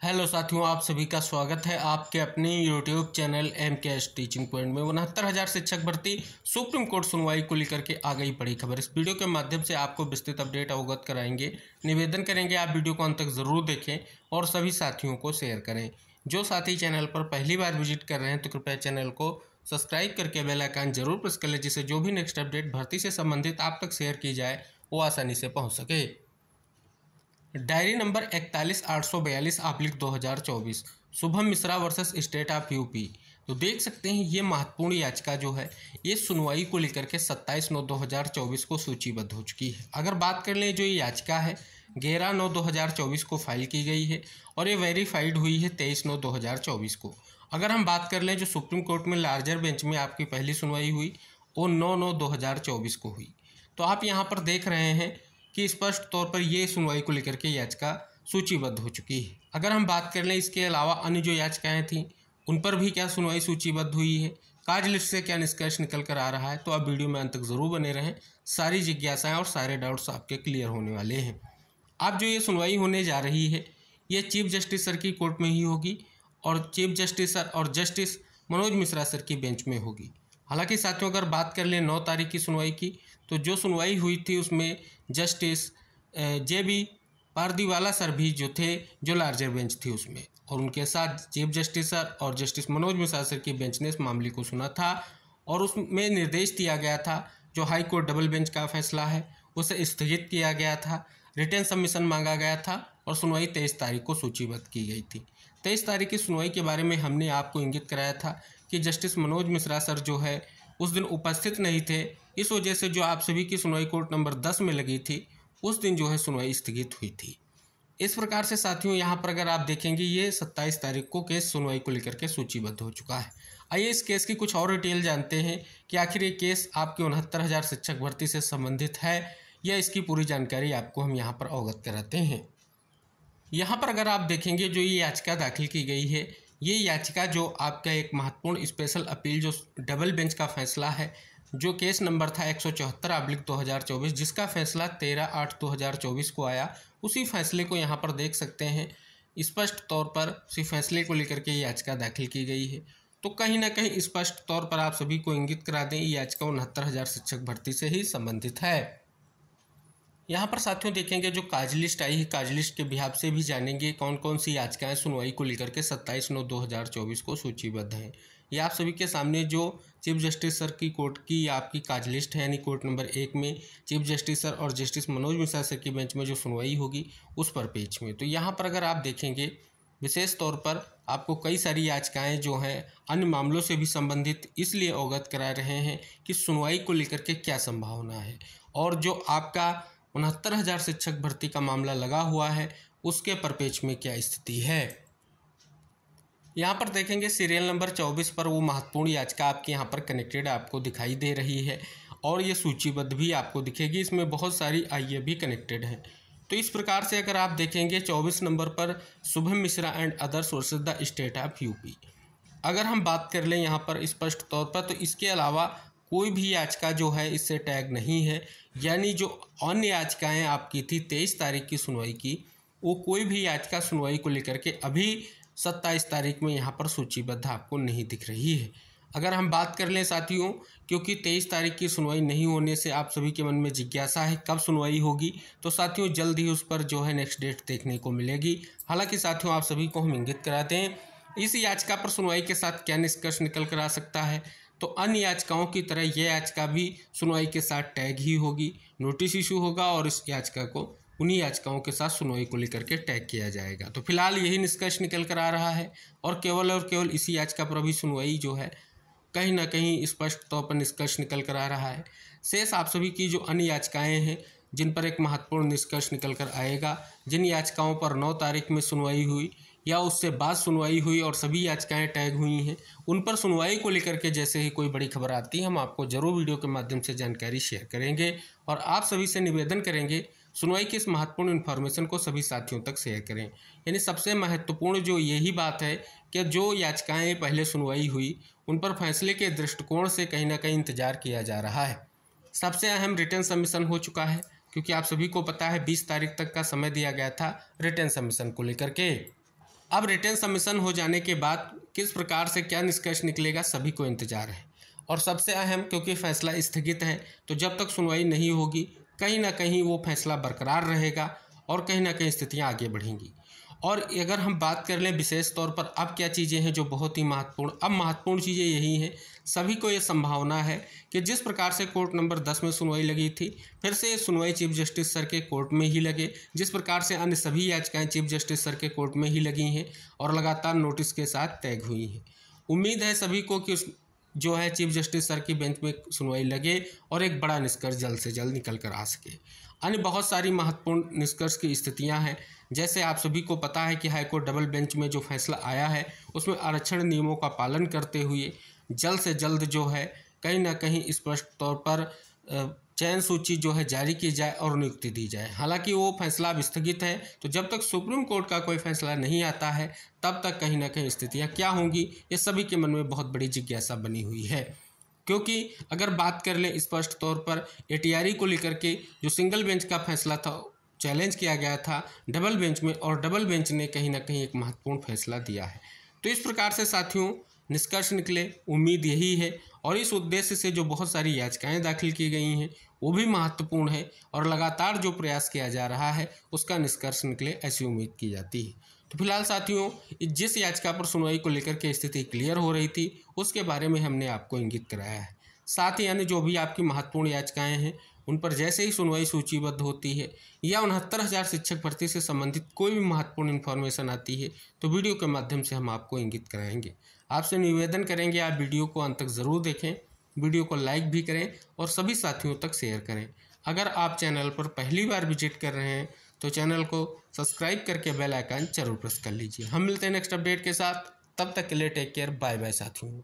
Hello साथियों, आप सभी का स्वागत है आपके अपने YouTube channel MKS teaching point में। 69,000 शिक्षक भर्ती सुप्रीम कोर्ट सुनवाई को लेकर के आ गई बड़ी खबर। इस वीडियो के माध्यम से आपको विस्तृत अपडेट अवगत कराएंगे। निवेदन करेंगे आप वीडियो को अंत तक जरूर देखें और सभी साथियों को शेयर करें। जो साथी चैनल पर पहली बार विजिट कर रहे हैं तो कृपया चैनल को सब्सक्राइब करके बेल आइकन जरूर प्रेस कर लें, जिससे जो भी नेक्स्ट अपडेट भर्ती से संबंधित आप तक शेयर की जाए वो आसानी से पहुँच सके। Diary number 41,842/2024 Shubham Mishra versus state of UP. तो देख सकते हैं ये महत्वपूर्ण याचिका जो है ये सुनवाई को लेकर के 27/9/2024 को सूचीबद्ध हो चुकी है। अगर बात कर लें जो ये याचिका है 11/9/2024 को फाइल की गई है और ये वेरीफाइड हुई है 23/9/2024 को। अगर हम बात कर लें जो सुप्रीम कोर्ट में लार्जर बेंच में आपकी पहली सुनवाई हुई वो 9/9/2024 को हुई। तो आप यहाँ पर देख रहे हैं कि स्पष्ट तौर पर ये सुनवाई को लेकर के याचिका सूचीबद्ध हो चुकी है। अगर हम बात कर लें इसके अलावा अन्य जो याचिकाएं थीं उन पर भी क्या सुनवाई सूचीबद्ध हुई है, कार्य लिस्ट से क्या निष्कर्ष निकल कर आ रहा है, तो आप वीडियो में अंत तक जरूर बने रहें। सारी जिज्ञासाएं और सारे डाउट्स आपके क्लियर होने वाले हैं। अब जो ये सुनवाई होने जा रही है ये चीफ जस्टिस सर की कोर्ट में ही होगी और चीफ जस्टिस सर और जस्टिस मनोज मिश्रा सर की बेंच में होगी। हालांकि साथियों अगर बात कर लें 9 तारीख की सुनवाई की तो जो सुनवाई हुई थी उसमें जस्टिस JB पारदीवाला सर भी जो थे जो लार्जर बेंच थी उसमें, और उनके साथ चीफ जस्टिस सर और जस्टिस मनोज मिश्रा सर की बेंच ने इस मामले को सुना था और उसमें निर्देश दिया गया था जो हाई कोर्ट डबल बेंच का फैसला है उसे स्थगित किया गया था, रिटर्न सबमिशन मांगा गया था और सुनवाई 23 तारीख को सूचीबद्ध की गई थी। 23 तारीख की सुनवाई के बारे में हमने आपको इंगित कराया था कि जस्टिस मनोज मिश्रा सर जो है उस दिन उपस्थित नहीं थे, इस वजह से जो आप सभी की सुनवाई कोर्ट नंबर 10 में लगी थी उस दिन जो है सुनवाई स्थगित हुई थी। इस प्रकार से साथियों यहाँ पर अगर आप देखेंगे ये 27 तारीख को केस सुनवाई को लेकर के सूचीबद्ध हो चुका है। आइए इस केस की कुछ और डिटेल जानते हैं कि आखिर ये केस आपके 69,000 शिक्षक भर्ती से संबंधित है या इसकी पूरी जानकारी आपको हम यहाँ पर अवगत कराते हैं। यहाँ पर अगर आप देखेंगे जो ये याचिका दाखिल की गई है ये याचिका जो आपका एक महत्वपूर्ण स्पेशल अपील जो डबल बेंच का फैसला है जो केस नंबर था 174/2024 जिसका फैसला 13/8/2024 को आया, उसी फैसले को यहाँ पर देख सकते हैं। स्पष्ट तौर पर उसी फैसले को लेकर के याचिका दाखिल की गई है। तो कहीं ना कहीं स्पष्ट तौर पर आप सभी को इंगित करा दें ये याचिका 69,000 शिक्षक भर्ती से ही संबंधित है। यहाँ पर साथियों देखेंगे जो काज लिस्ट आई है, काज लिस्ट के बिहाफ से भी जानेंगे कौन कौन सी याचिकाएं सुनवाई को लेकर के 27/9/2024 को सूचीबद्ध हैं। ये आप सभी के सामने जो चीफ जस्टिस सर की कोर्ट की आपकी काज लिस्ट है, यानी कोर्ट नंबर 1 में चीफ जस्टिस सर और जस्टिस मनोज मिश्रा सर की बेंच में जो सुनवाई होगी उस पर पेज में। तो यहाँ पर अगर आप देखेंगे विशेष तौर पर आपको कई सारी याचिकाएं जो हैं अन्य मामलों से भी संबंधित इसलिए अवगत करा रहे हैं कि सुनवाई को लेकर के क्या संभावना है और जो आपका 69,000 शिक्षक भर्ती का मामला लगा हुआ है उसके परपेच में क्या स्थिति है। यहाँ पर देखेंगे सीरियल नंबर 24 पर वो महत्वपूर्ण याचिका आपके यहाँ पर कनेक्टेड आपको दिखाई दे रही है और ये सूचीबद्ध भी आपको दिखेगी, इसमें बहुत सारी आइए भी कनेक्टेड हैं। तो इस प्रकार से अगर आप देखेंगे 24 नंबर पर Shubham Mishra and others versus the state of UP. अगर हम बात कर लें यहाँ पर स्पष्ट तौर पर तो इसके अलावा कोई भी याचिका जो है इससे टैग नहीं है, यानी जो अन्य याचिकाएं आपकी थी 23 तारीख की सुनवाई की वो कोई भी याचिका सुनवाई को लेकर के अभी 27 तारीख में यहाँ पर सूचीबद्ध आपको नहीं दिख रही है। अगर हम बात कर लें साथियों, क्योंकि 23 तारीख की सुनवाई नहीं होने से आप सभी के मन में जिज्ञासा है कब सुनवाई होगी, तो साथियों जल्द ही उस पर जो है नेक्स्ट डेट देखने को मिलेगी। हालांकि साथियों आप सभी को हम इंगित कराते हैं इस याचिका पर सुनवाई के साथ क्या निष्कर्ष निकल कर आ सकता है। तो अन्य याचिकाओं की तरह यह याचिका भी सुनवाई के साथ टैग ही होगी, नोटिस इशू होगा और इस याचिका को उन्हीं याचिकाओं के साथ सुनवाई को लेकर के टैग किया जाएगा। तो फिलहाल यही निष्कर्ष निकल कर आ रहा है और केवल इसी याचिका पर अभी सुनवाई जो है कहीं ना कहीं स्पष्ट तौर पर निष्कर्ष निकल कर आ रहा है। शेष आप सभी की जो अन्य याचिकाएं हैं जिन पर एक महत्वपूर्ण निष्कर्ष निकल कर आएगा, जिन याचिकाओं पर 9 तारीख में सुनवाई हुई या उससे बाद सुनवाई हुई और सभी याचिकाएं टैग हुई हैं, उन पर सुनवाई को लेकर के जैसे ही कोई बड़ी खबर आती है हम आपको जरूर वीडियो के माध्यम से जानकारी शेयर करेंगे और आप सभी से निवेदन करेंगे सुनवाई की इस महत्वपूर्ण इन्फॉर्मेशन को सभी साथियों तक शेयर करें। यानी सबसे महत्वपूर्ण जो यही बात है कि जो याचिकाएं पहले सुनवाई हुई उन पर फैसले के दृष्टिकोण से कहीं ना कहीं इंतजार किया जा रहा है। सबसे अहम रिटर्न सबमिशन हो चुका है, क्योंकि आप सभी को पता है 20 तारीख तक का समय दिया गया था रिटर्न सबमिशन को लेकर के। अब रिटन सबमिशन हो जाने के बाद किस प्रकार से क्या निष्कर्ष निकलेगा, सभी को इंतजार है। और सबसे अहम, क्योंकि फैसला स्थगित है तो जब तक सुनवाई नहीं होगी कहीं ना कहीं वो फैसला बरकरार रहेगा और कहीं ना कहीं स्थितियां आगे बढ़ेंगी। और अगर हम बात कर लें विशेष तौर पर अब क्या चीज़ें हैं जो बहुत ही महत्वपूर्ण, अब महत्वपूर्ण चीज़ें यही हैं, सभी को ये संभावना है कि जिस प्रकार से कोर्ट नंबर 10 में सुनवाई लगी थी, फिर से सुनवाई चीफ जस्टिस सर के कोर्ट में ही लगे, जिस प्रकार से अन्य सभी याचिकाएं चीफ जस्टिस सर के कोर्ट में ही लगी हैं और लगातार नोटिस के साथ तय हुई हैं। उम्मीद है सभी को कि जो है चीफ जस्टिस सर की बेंच में सुनवाई लगे और एक बड़ा निष्कर्ष जल्द से जल्द निकल कर आ सके। अन्य बहुत सारी महत्वपूर्ण निष्कर्ष की स्थितियां हैं, जैसे आप सभी को पता है कि हाईकोर्ट डबल बेंच में जो फैसला आया है उसमें आरक्षण नियमों का पालन करते हुए जल्द से जल्द जो है कहीं ना कहीं स्पष्ट तौर पर चयन सूची जो है जारी की जाए और नियुक्ति दी जाए। हालांकि वो फैसला अब स्थगित है, तो जब तक सुप्रीम कोर्ट का कोई फैसला नहीं आता है तब तक कहीं ना कहीं स्थितियां क्या होंगी ये सभी के मन में बहुत बड़ी जिज्ञासा बनी हुई है। क्योंकि अगर बात कर लें स्पष्ट तौर पर एटीआरई को लेकर के जो सिंगल बेंच का फैसला था चैलेंज किया गया था डबल बेंच में, और डबल बेंच ने कहीं ना कहीं एक महत्वपूर्ण फैसला दिया है। तो इस प्रकार से साथियों निष्कर्ष निकले, उम्मीद यही है, और इस उद्देश्य से जो बहुत सारी याचिकाएं दाखिल की गई हैं वो भी महत्वपूर्ण है और लगातार जो प्रयास किया जा रहा है उसका निष्कर्ष निकले ऐसी उम्मीद की जाती है। तो फिलहाल साथियों जिस याचिका पर सुनवाई को लेकर के स्थिति क्लियर हो रही थी उसके बारे में हमने आपको इंगित कराया है। साथ ही अन्य जो भी आपकी महत्वपूर्ण याचिकाएं हैं उन पर जैसे ही सुनवाई सूचीबद्ध होती है या 69,000 शिक्षक भर्ती से संबंधित कोई भी महत्वपूर्ण इन्फॉर्मेशन आती है तो वीडियो के माध्यम से हम आपको इंगित कराएंगे। आपसे निवेदन करेंगे आप वीडियो को अंत तक ज़रूर देखें, वीडियो को लाइक भी करें और सभी साथियों तक शेयर करें। अगर आप चैनल पर पहली बार विजिट कर रहे हैं तो चैनल को सब्सक्राइब करके बेल आइकन जरूर प्रेस कर लीजिए। हम मिलते हैं नेक्स्ट अपडेट के साथ, तब तक के लिए टेक केयर, बाय बाय साथियों।